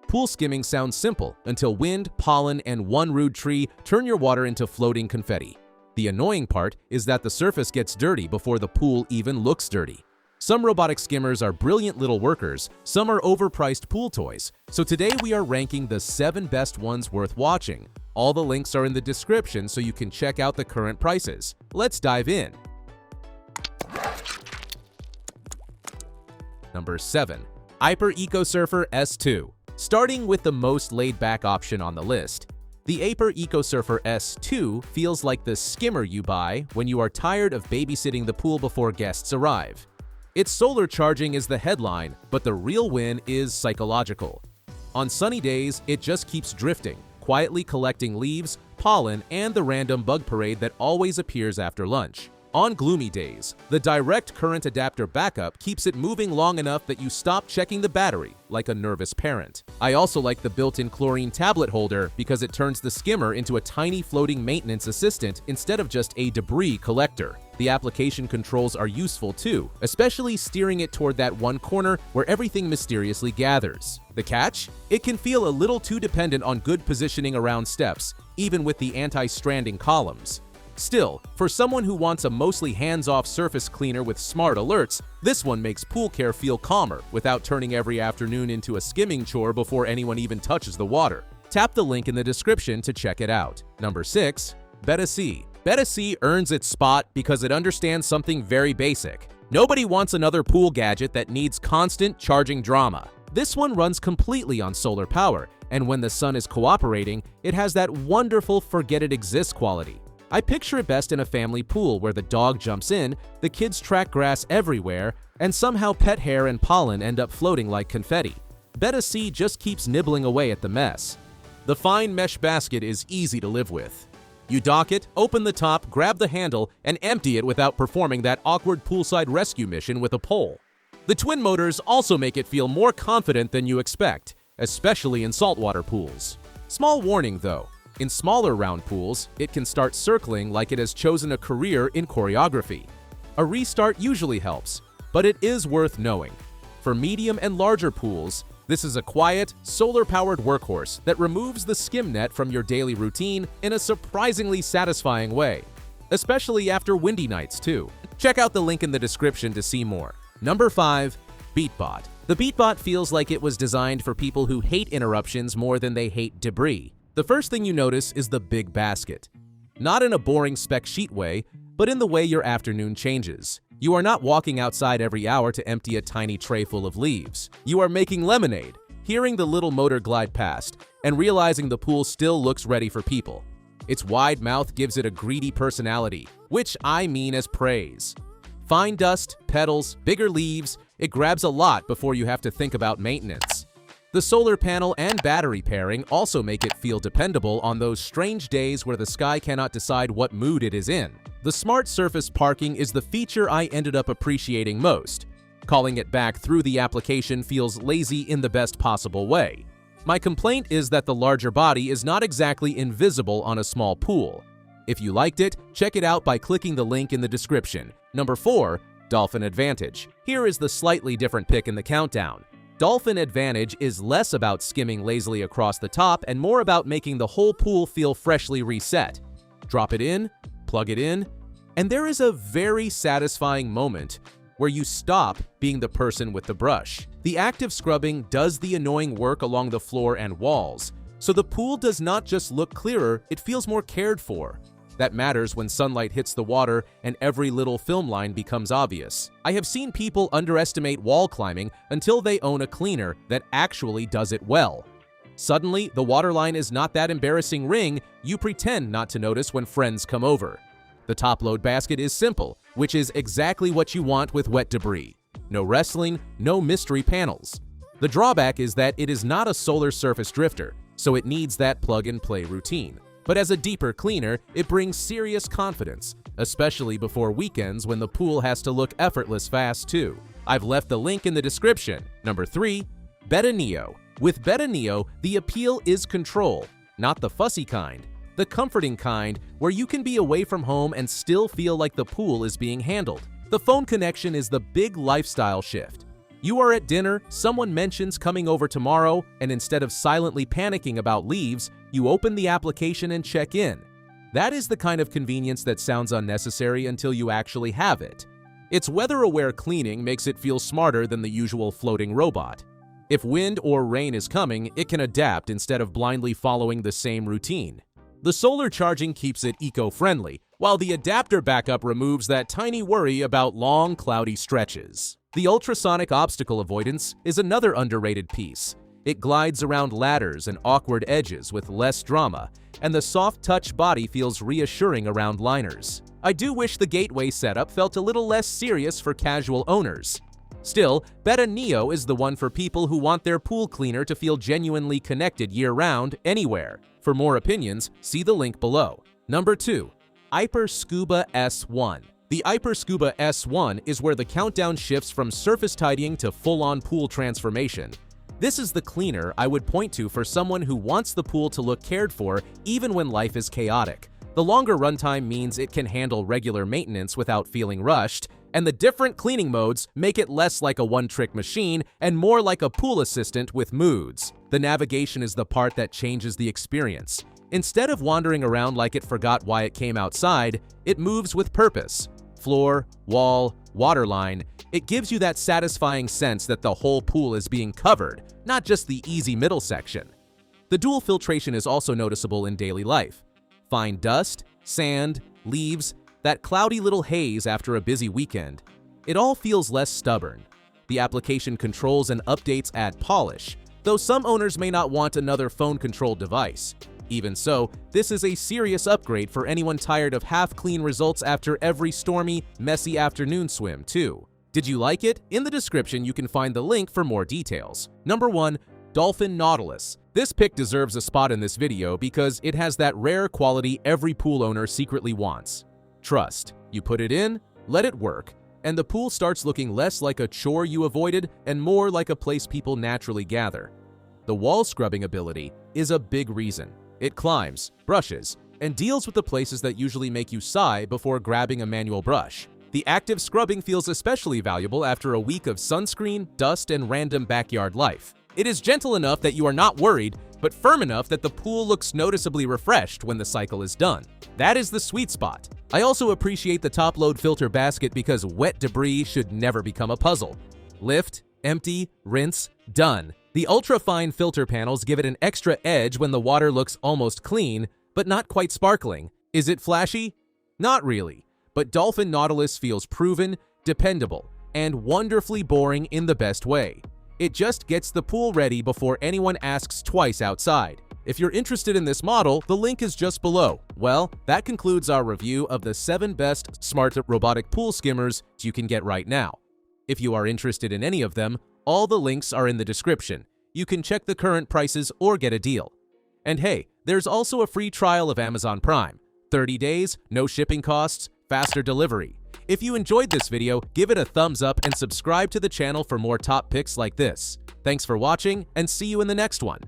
Pool skimming sounds simple until wind, pollen, and one rude tree turn your water into floating confetti. The annoying part is that the surface gets dirty before the pool even looks dirty. Some robotic skimmers are brilliant little workers, some are overpriced pool toys. So today we are ranking the 7 best ones worth watching. All the links are in the description so you can check out the current prices. Let's dive in. Number 7. Aiper Ecosurfer S2. Starting with the most laid-back option on the list, the Aiper ecosurfer S2 feels like the skimmer you buy when you are tired of babysitting the pool before guests arrive. Its solar charging is the headline, but the real win is psychological. On sunny days, it just keeps drifting, quietly collecting leaves, pollen, and the random bug parade that always appears after lunch. On gloomy days, the direct current adapter backup keeps it moving long enough that you stop checking the battery like a nervous parent. I also like the built-in chlorine tablet holder because it turns the skimmer into a tiny floating maintenance assistant instead of just a debris collector. The application controls are useful too, especially steering it toward that one corner where everything mysteriously gathers. The catch? It can feel a little too dependent on good positioning around steps, even with the anti-stranding columns. Still, for someone who wants a mostly hands-off surface cleaner with smart alerts, this one makes pool care feel calmer without turning every afternoon into a skimming chore before anyone even touches the water. Tap the link in the description to check it out. Number 6. Betta. Betta earns its spot because it understands something very basic. Nobody wants another pool gadget that needs constant charging drama. This one runs completely on solar power, and when the sun is cooperating, it has that wonderful forget-it-exists quality. I picture it best in a family pool where the dog jumps in, the kids track grass everywhere, and somehow pet hair and pollen end up floating like confetti. Betta just keeps nibbling away at the mess. The fine mesh basket is easy to live with. You dock it, open the top, grab the handle, and empty it without performing that awkward poolside rescue mission with a pole. The twin motors also make it feel more confident than you expect, especially in saltwater pools. Small warning though. In smaller round pools, it can start circling like it has chosen a career in choreography. A restart usually helps, but it is worth knowing. For medium and larger pools, this is a quiet, solar-powered workhorse that removes the skim net from your daily routine in a surprisingly satisfying way, especially after windy nights too. Check out the link in the description to see more. Number 5. Beatbot. The Beatbot feels like it was designed for people who hate interruptions more than they hate debris. The first thing you notice is the big basket. Not in a boring spec sheet way, but in the way your afternoon changes. You are not walking outside every hour to empty a tiny tray full of leaves. You are making lemonade, hearing the little motor glide past, and realizing the pool still looks ready for people. Its wide mouth gives it a greedy personality, which I mean as praise. Fine dust, petals, bigger leaves, it grabs a lot before you have to think about maintenance. The solar panel and battery pairing also make it feel dependable on those strange days where the sky cannot decide what mood it is in. The smart surface parking is the feature I ended up appreciating most. Calling it back through the application feels lazy in the best possible way. My complaint is that the larger body is not exactly invisible on a small pool. If you liked it, check it out by clicking the link in the description. Number 4. Dolphin Advantage. Here is the slightly different pick in the countdown. Dolphin Advantage is less about skimming lazily across the top and more about making the whole pool feel freshly reset. Drop it in, plug it in, and there is a very satisfying moment where you stop being the person with the brush. The active scrubbing does the annoying work along the floor and walls, so the pool does not just look clearer, it feels more cared for. That matters when sunlight hits the water and every little film line becomes obvious. I have seen people underestimate wall climbing until they own a cleaner that actually does it well. Suddenly, the waterline is not that embarrassing ring you pretend not to notice when friends come over. The top load basket is simple, which is exactly what you want with wet debris. No wrestling, no mystery panels. The drawback is that it is not a solar surface drifter, so it needs that plug-and-play routine. But as a deeper cleaner, it brings serious confidence, especially before weekends when the pool has to look effortless fast too. I've left the link in the description. Number 3. Betta. With Betta, the appeal is control, not the fussy kind. The comforting kind where you can be away from home and still feel like the pool is being handled. The phone connection is the big lifestyle shift. You are at dinner, someone mentions coming over tomorrow, and instead of silently panicking about leaves, you open the application and check in. That is the kind of convenience that sounds unnecessary until you actually have it. Its weather-aware cleaning makes it feel smarter than the usual floating robot. If wind or rain is coming, it can adapt instead of blindly following the same routine. The solar charging keeps it eco-friendly, while the adapter backup removes that tiny worry about long, cloudy stretches. The ultrasonic obstacle avoidance is another underrated piece. It glides around ladders and awkward edges with less drama, and the soft-touch body feels reassuring around liners. I do wish the gateway setup felt a little less serious for casual owners. Still, Betta Neo is the one for people who want their pool cleaner to feel genuinely connected year-round, anywhere. For more opinions, see the link below. Number 2. Aiper Scuba S1. The Aiper Scuba S1 is where the countdown shifts from surface tidying to full-on pool transformation. This is the cleaner I would point to for someone who wants the pool to look cared for even when life is chaotic. The longer runtime means it can handle regular maintenance without feeling rushed, and the different cleaning modes make it less like a one-trick machine and more like a pool assistant with moods. The navigation is the part that changes the experience. Instead of wandering around like it forgot why it came outside, it moves with purpose. Floor, wall, waterline, it gives you that satisfying sense that the whole pool is being covered, not just the easy middle section. The dual filtration is also noticeable in daily life. Fine dust, sand, leaves, that cloudy little haze after a busy weekend. It all feels less stubborn. The application controls and updates add polish, though some owners may not want another phone-controlled device. Even so, this is a serious upgrade for anyone tired of half-clean results after every stormy, messy afternoon swim, too. Did you like it? In the description, you can find the link for more details. Number 1. Dolphin Nautilus. This pick deserves a spot in this video because it has that rare quality every pool owner secretly wants. Trust. You put it in, let it work, and the pool starts looking less like a chore you avoided and more like a place people naturally gather. The wall scrubbing ability is a big reason. It climbs, brushes, and deals with the places that usually make you sigh before grabbing a manual brush. The active scrubbing feels especially valuable after a week of sunscreen, dust, and random backyard life. It is gentle enough that you are not worried, but firm enough that the pool looks noticeably refreshed when the cycle is done. That is the sweet spot. I also appreciate the top-load filter basket because wet debris should never become a puzzle. Lift, empty, rinse, done. The ultra-fine filter panels give it an extra edge when the water looks almost clean, but not quite sparkling. Is it flashy? Not really. But Dolphin Nautilus feels proven, dependable, and wonderfully boring in the best way. It just gets the pool ready before anyone asks twice outside. If you're interested in this model, the link is just below. Well, that concludes our review of the 7 best smart robotic pool skimmers you can get right now. If you are interested in any of them, all the links are in the description. You can check the current prices or get a deal. And hey, there's also a free trial of Amazon Prime. 30 days, no shipping costs, faster delivery. If you enjoyed this video, give it a thumbs up and subscribe to the channel for more top picks like this. Thanks for watching, and see you in the next one.